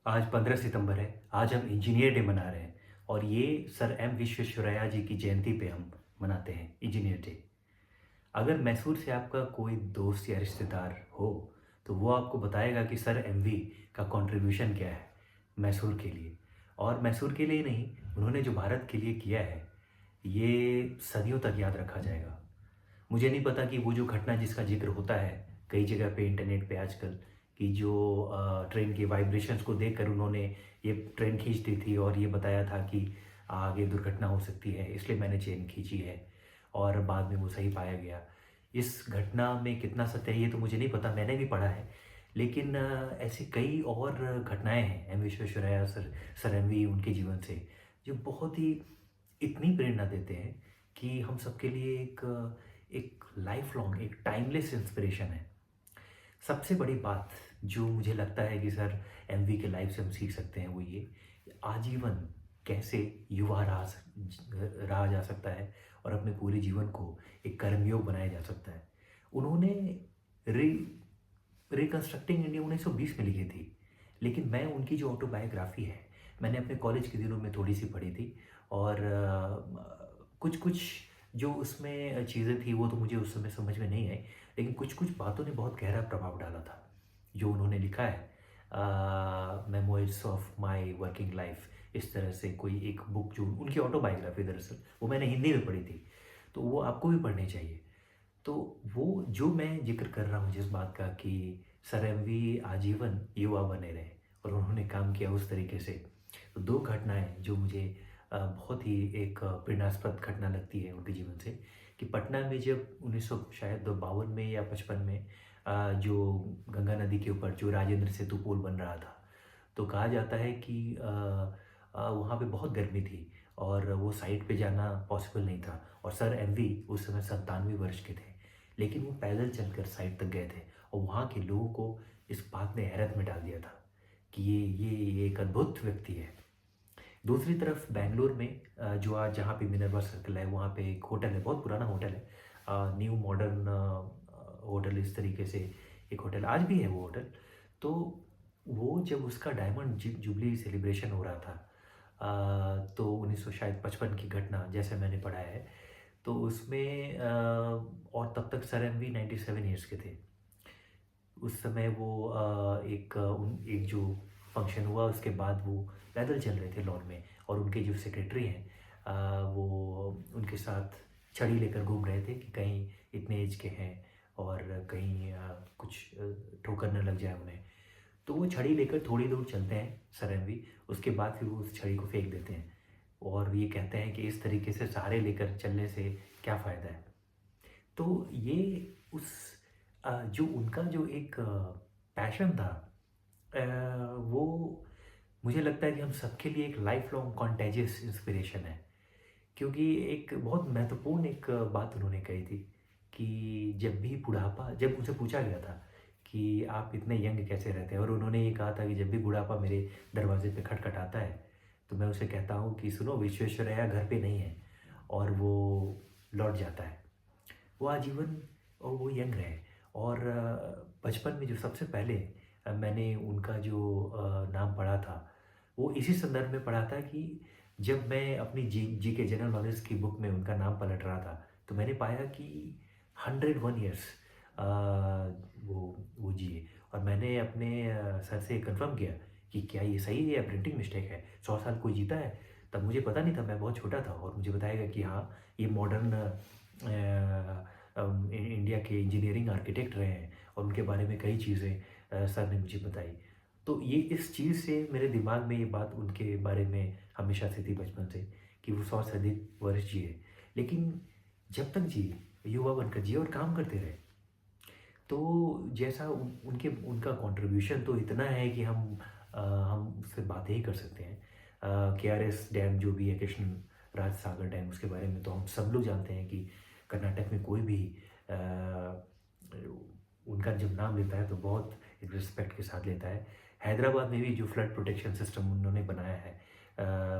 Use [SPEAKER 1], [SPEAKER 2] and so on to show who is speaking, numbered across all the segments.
[SPEAKER 1] आज 15 सितंबर है। आज हम इंजीनियर डे मना रहे हैं और ये सर एम विश्वेश्वरैया जी की जयंती पे हम मनाते हैं इंजीनियर डे। अगर मैसूर से आपका कोई दोस्त या रिश्तेदार हो, तो वो आपको बताएगा कि सर एमवी का कंट्रीब्यूशन क्या है मैसूर के लिए। और मैसूर के लिए ही नहीं, उन्होंने जो भारत के लिए किया है, ये सदियों तक याद रखा जाएगा। मुझे नहीं पता कि वो जो घटना जिसका ज़िक्र होता है कई जगह पे इंटरनेट पे आजकल, कि जो ट्रेन के वाइब्रेशंस को देखकर उन्होंने ये ट्रेन खींच दी थी और ये बताया था कि आगे दुर्घटना हो सकती है, इसलिए मैंने चेन खींची है और बाद में वो सही पाया गया। इस घटना में कितना सत्य है ये तो मुझे नहीं पता, मैंने भी पढ़ा है। लेकिन ऐसी कई और घटनाएँ हैं एम विश्वेश्वरैया सर एमवी उनके जीवन से, जो बहुत ही इतनी प्रेरणा देते हैं कि हम सबके लिए एक लाइफ लॉन्ग एक टाइमलेस इंस्पिरेशन है। सबसे बड़ी बात जो मुझे लगता है कि सर एमवी के लाइफ से हम सीख सकते हैं वो ये, आजीवन कैसे युवा रहा जा सकता है और अपने पूरे जीवन को एक कर्मयोग बनाया जा सकता है। उन्होंने रि रिकंस्ट्रक्टिंग इंडिया 1920 में लिखी थी, लेकिन मैं उनकी जो ऑटोबायोग्राफी है, मैंने अपने कॉलेज के दिनों में थोड़ी सी पढ़ी थी और कुछ कुछ जो उसमें चीज़ें थी वो तो मुझे उस समय समझ में नहीं आई, लेकिन कुछ कुछ बातों ने बहुत गहरा प्रभाव डाला था जो उन्होंने लिखा है। Memoirs of my working life, इस तरह से कोई एक बुक जो उनकी ऑटोबायोग्राफी, दरअसल वो मैंने हिंदी में पढ़ी थी, तो वो आपको भी पढ़नी चाहिए। तो वो जो मैं ज़िक्र कर रहा हूँ जिस बात का, कि सर एमवी आजीवन युवा बने रहे और उन्होंने काम किया उस तरीके से। तो 2 घटनाएँ जो मुझे बहुत ही एक प्रेरणास्पद घटना लगती है उनके जीवन से, कि पटना में जब 1900 शायद 52 में या 55 में जो गंगा नदी के ऊपर जो राजेंद्र सेतु पुल बन रहा था, तो कहा जाता है कि वहाँ पे बहुत गर्मी थी और वो साइट पे जाना पॉसिबल नहीं था और सर एमवी उस समय 97 वर्ष के थे, लेकिन वो पैदल चलकर साइट तक गए थे और वहाँ के लोगों को इस बात ने हैरत में डाल दिया था कि ये एक अद्भुत व्यक्ति है। दूसरी तरफ बैंगलोर में जो आज जहाँ पे मिनर्वा सर्कल है, वहाँ पे एक होटल है, बहुत पुराना होटल है, न्यू मॉडर्न होटल, इस तरीके से एक होटल आज भी है वो होटल। तो वो जब उसका डायमंड जुबली सेलिब्रेशन हो रहा था, तो 1900 शायद 55 की घटना जैसे मैंने पढ़ा है, तो उसमें और तब तक सर एमवी 97 ईयर्स के थे। उस समय वो एक जो फंक्शन हुआ उसके बाद वो पैदल चल रहे थे लॉन में और उनके जो सेक्रेटरी हैं, वो उनके साथ छड़ी लेकर घूम रहे थे कि कहीं इतने एज के हैं और कहीं कुछ ठोकर न लग जाए उन्हें। तो वो छड़ी लेकर थोड़ी दूर चलते हैं सर एमवी, उसके बाद फिर वो उस छड़ी को फेंक देते हैं और ये कहते हैं कि इस तरीके से सहारे लेकर चलने से क्या फ़ायदा है। तो ये उस जो उनका जो एक पैशन था, वो मुझे लगता है कि हम सबके लिए एक लाइफ लॉन्ग कॉन्टेजियस इंस्पिरेशन है। क्योंकि एक बहुत महत्वपूर्ण एक बात उन्होंने कही थी कि जब उनसे पूछा गया था कि आप इतने यंग कैसे रहते हैं, और उन्होंने ये कहा था कि जब भी बुढ़ापा मेरे दरवाजे पे खटखटाता है, तो मैं उसे कहता हूँ कि सुनो, विश्वेश्वरैया घर पे नहीं है, और वो लौट जाता है। वो आजीवन और वो यंग रहे और बचपन में जो सबसे पहले मैंने उनका जो नाम पढ़ा था, वो इसी संदर्भ में पढ़ा था कि जब मैं अपनी जीके जनरल नॉलेज की बुक में उनका नाम पलट रहा था, तो मैंने पाया कि 101 ईयर्स वो जिए। और मैंने अपने सर से कन्फर्म किया कि क्या ये सही है या प्रिंटिंग मिस्टेक है, 100 साल कोई जीता है? तब मुझे पता नहीं था, मैं बहुत छोटा था, और मुझे बताया गया कि हाँ, ये मॉडर्न इंडिया के इंजीनियरिंग आर्किटेक्ट रहे हैं और उनके बारे में कई चीज़ें सर ने मुझे बताई। तो ये इस चीज़ से मेरे दिमाग में ये बात उनके बारे में हमेशा से थी बचपन से, कि वो 100 से अधिक वर्ष जिए, लेकिन जब तक जिए, युवा बनकर जिए और काम करते रहे। तो जैसा उनका कंट्रीब्यूशन तो इतना है कि हम उससे बातें ही कर सकते हैं। केआरएस डैम जो भी है, कृष्ण राज सागर डैम, उसके बारे में तो हम सब लोग जानते हैं कि कर्नाटक में कोई भी अ, उनका जब नाम लेता है तो बहुत एक रिस्पेक्ट के साथ लेता है। हैदराबाद में भी जो फ्लड प्रोटेक्शन सिस्टम उन्होंने बनाया है,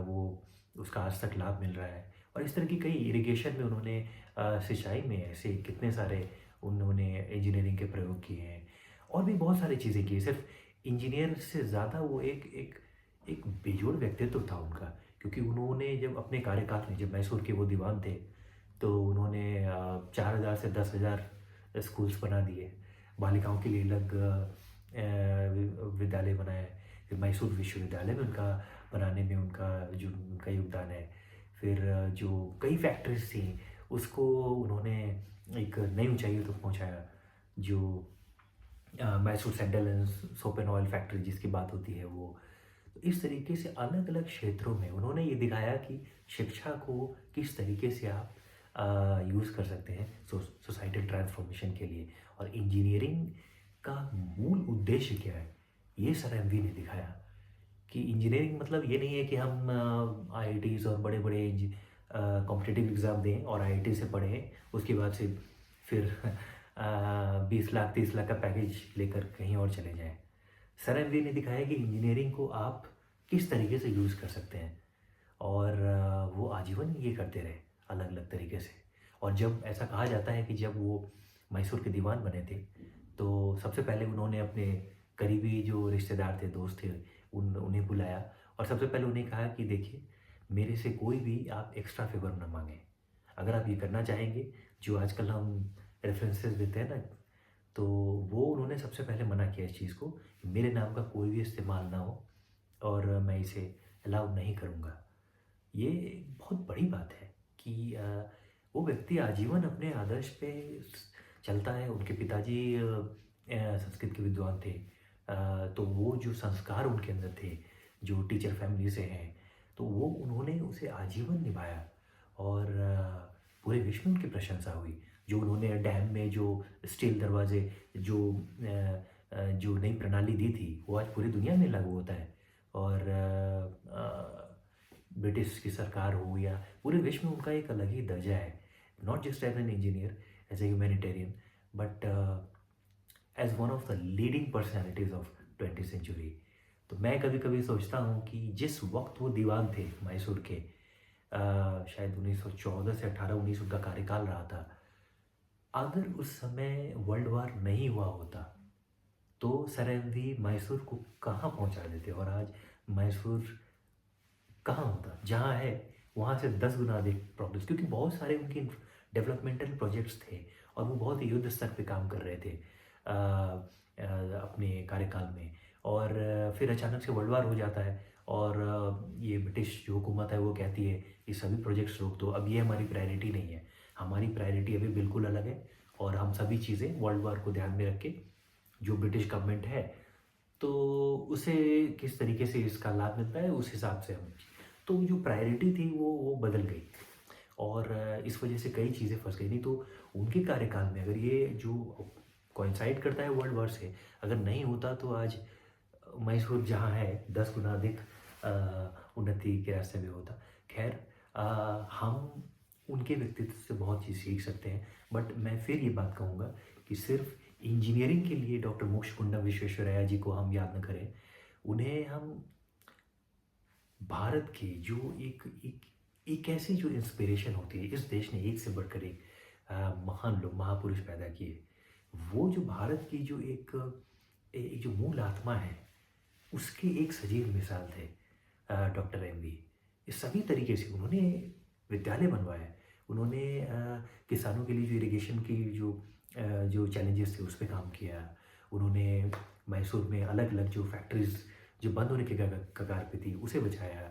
[SPEAKER 1] वो उसका आज तक लाभ मिल रहा है। और इस तरह की कई इरिगेशन में उन्होंने सिंचाई में ऐसे कितने सारे उन्होंने इंजीनियरिंग के प्रयोग किए हैं और भी बहुत सारी चीज़ें की हैं। सिर्फ इंजीनियर से ज़्यादा वो एक एक बेजोड़ व्यक्तित्व था उनका, क्योंकि उन्होंने जब अपने कार्यकाल में, जब मैसूर के वो दीवान थे, तो उन्होंने 4,000 से 10,000 स्कूल्स बना दिए। बालिकाओं के लिए अलग विद्यालय बनाए। फिर मैसूर विश्वविद्यालय में उनका बनाने में उनका जो उनका योगदान है। फिर जो कई फैक्ट्रीज थी, उसको उन्होंने एक नई ऊंचाइयों तक पहुंचाया। जो Mysore sandal and soap and oil factory जिसकी बात होती है वो। तो इस तरीके से अलग अलग क्षेत्रों में उन्होंने ये दिखाया कि शिक्षा को किस तरीके से आप यूज़ कर सकते हैं सोसाइटल ट्रांसफॉर्मेशन के लिए। और इंजीनियरिंग का मूल उद्देश्य क्या है, ये सर एमवी ने दिखाया। कि इंजीनियरिंग मतलब ये नहीं है कि हम आईआईटीज़ और बड़े बड़े कॉम्पिटिटिव एग्ज़ाम दें और आईआईटी से पढ़ें, उसके बाद से फिर 20 लाख 30 लाख का पैकेज लेकर कहीं और चले जाएं। सर एमवी ने दिखाया कि इंजीनियरिंग को आप किस तरीके से यूज़ कर सकते हैं। और वो आजीवन ये करते रहे अलग अलग तरीके से। और जब ऐसा कहा जाता है कि जब वो मैसूर के दीवान बने थे, तो सबसे पहले उन्होंने अपने करीबी जो रिश्तेदार थे, दोस्त थे, उन्हें बुलाया और सबसे पहले उन्हें कहा कि देखिए, मेरे से कोई भी आप एक्स्ट्रा फेवर ना मांगें। अगर आप ये करना चाहेंगे, जो आजकल हम रेफरेंसेस देते हैं ना, तो वो उन्होंने सबसे पहले मना किया इस चीज़ को कि मेरे नाम का कोई भी इस्तेमाल ना हो और मैं इसे अलाउ नहीं करूँगा। ये बहुत बड़ी बात है कि वो व्यक्ति आजीवन अपने आदर्श पे चलता है। उनके पिताजी संस्कृत के विद्वान थे, तो वो जो संस्कार उनके अंदर थे, जो टीचर फैमिली से हैं, तो वो उन्होंने उसे आजीवन निभाया। और पूरे विश्व में उनकी प्रशंसा हुई। जो उन्होंने डैम में जो स्टील दरवाजे, जो जो नई प्रणाली दी थी, वो आज पूरी दुनिया में लागू होता है। और ब्रिटिश की सरकार हो या पूरे विश्व में उनका एक अलग ही दर्जा है। Not just as an engineer, as a humanitarian, but as one of the leading personalities of 20th century. तो मैं कभी कभी सोचता हूँ कि जिस वक्त वो दीवान थे मैसूर के, शायद 1914 से 1819 उनका कार्यकाल रहा था, अगर उस समय वर्ल्ड वार नहीं हुआ होता तो सर एमवी मैसूर को कहाँ पहुँचा देते। और आज मैसूर कहाँ होता, जहाँ है वहाँ से 10 गुना अधिक प्रोग्रेस, क्योंकि बहुत सारे उनके डेवलपमेंटल प्रोजेक्ट्स थे और वो बहुत ही युद्ध स्तर पे काम कर रहे थे अपने कार्यकाल में। और फिर अचानक से वर्ल्ड वार हो जाता है और ये ब्रिटिश जो हुकूमत है वो कहती है ये सभी प्रोजेक्ट्स रोक दो, अब ये हमारी प्रायोरिटी नहीं है। हमारी प्रायोरिटी अभी बिल्कुल अलग है और हम सभी चीज़ें वर्ल्ड वार को ध्यान में रख के, जो ब्रिटिश गवर्नमेंट है तो उसे किस तरीके से इसका लाभ मिलता है उस हिसाब से हम, तो जो प्रायोरिटी थी वो बदल गई। और इस वजह से कई चीज़ें फंस गई। नहीं तो उनके कार्यकाल में अगर ये जो कोइंसाइड करता है वर्ल्ड वार से, अगर नहीं होता तो आज मैसूर जहाँ है 10 गुना अधिक उन्नति के रास्ते में होता। खैर, हम उनके व्यक्तित्व से बहुत चीज़ सीख सकते हैं। बट मैं फिर ये बात कहूँगा कि सिर्फ इंजीनियरिंग के लिए डॉक्टर मोक्षगुंडम विश्वेश्वरैया जी को हम याद न करें, उन्हें हम भारत की जो एक ऐसी जो इंस्पिरेशन होती है, इस देश ने एक से बढ़कर एक महान लोग, महापुरुष पैदा किए। वो जो भारत की जो एक जो मूल आत्मा है, उसके एक सजीव मिसाल थे डॉक्टर एमवी। इस सभी तरीके से उन्होंने विद्यालय बनवाया, उन्होंने किसानों के लिए जो इरिगेशन की जो चैलेंजेस थे उस पर काम किया। उन्होंने मैसूर में अलग अलग जो फैक्ट्रीज जो बंद होने के कगार पे थी उसे बचाया।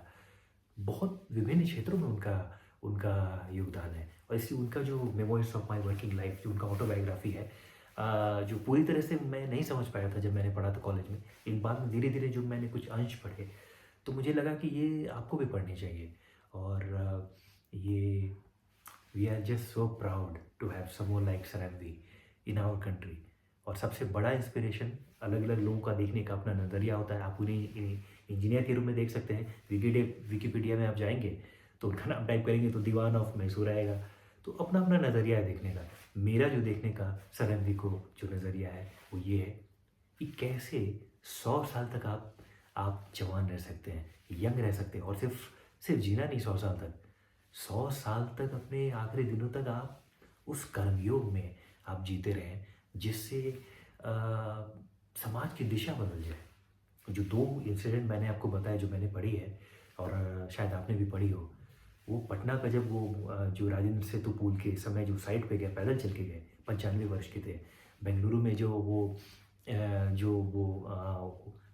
[SPEAKER 1] बहुत विभिन्न क्षेत्रों में उनका उनका योगदान है। और इसी उनका जो memories of my working life, जो उनका ऑटोबायोग्राफी है, जो पूरी तरह से मैं नहीं समझ पाया था जब मैंने पढ़ा था कॉलेज में, लेकिन बाद में धीरे धीरे जब मैंने कुछ अंश पढ़े तो मुझे लगा कि ये आपको भी पढ़नी चाहिए। और ये we are just so proud to have someone like sir MV in our country. और सबसे बड़ा इंस्पिरेशन अलग अलग लोगों का देखने का अपना नज़रिया होता है। आप उन्हें इंजीनियर के रूप में देख सकते हैं। विकीपीडिया में आप जाएंगे तो उनका नाम टाइप करेंगे तो दीवान ऑफ मैसूर आएगा। तो अपना अपना नज़रिया है देखने का। मेरा जो देखने का सर एमवी को जो नज़रिया है वो ये है कि कैसे 100 साल तक आप जवान रह सकते हैं, यंग रह सकते हैं। और सिर्फ जीना नहीं, 100 साल तक, 100 साल तक अपने आखिरी दिनों तक आप उस कर्मयोग में आप जीते रहें, जिससे समाज की दिशा बदल जाए। जो 2 इंसिडेंट मैंने आपको बताया जो मैंने पढ़ी है और शायद आपने भी पढ़ी हो, वो पटना का जब वो जो राजेंद्र सेतु पुल के समय जो साइड पे गए, पैदल चल के गए, 95 वर्ष के थे। बेंगलुरु में जो वो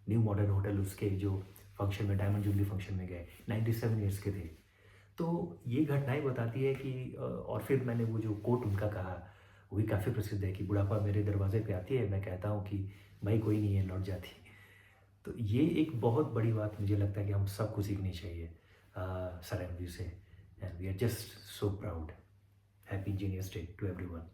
[SPEAKER 1] न्यू मॉडर्न होटल उसके जो फंक्शन में डायमंड जुबली फंक्शन में गए, 97 ईयर्स के थे। तो ये घटनाएँ बताती है कि और फिर मैंने वो जो कोट उनका कहा, वो भी काफ़ी प्रसिद्ध है कि बुढ़ापा मेरे दरवाज़े पे आती है, मैं कहता हूँ कि भई कोई नहीं है, लौट जाती है। तो ये एक बहुत बड़ी बात मुझे लगता है कि हम सबको सीखनी चाहिए सर एमवी से, and we are just so proud. Happy engineers day to everyone.